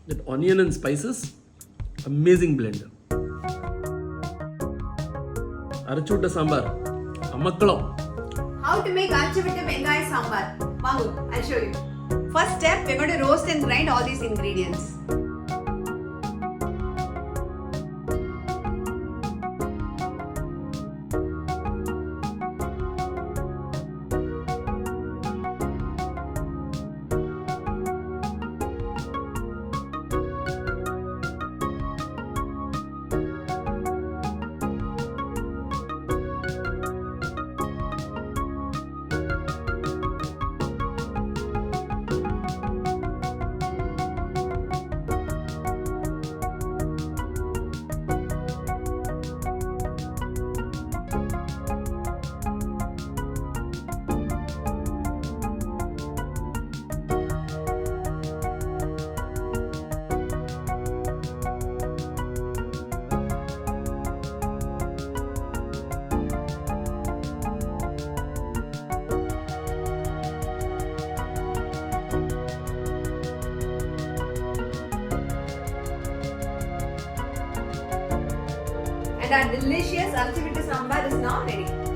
That onion and spices, amazing blend. Araichuvitta Sambar, Amakkalam. How to make Arachivitta Vengaya Sambar? Mangu, I'll show you. First step, we're going to roast and grind all these ingredients. And our delicious Arachivitta Sambar is now ready.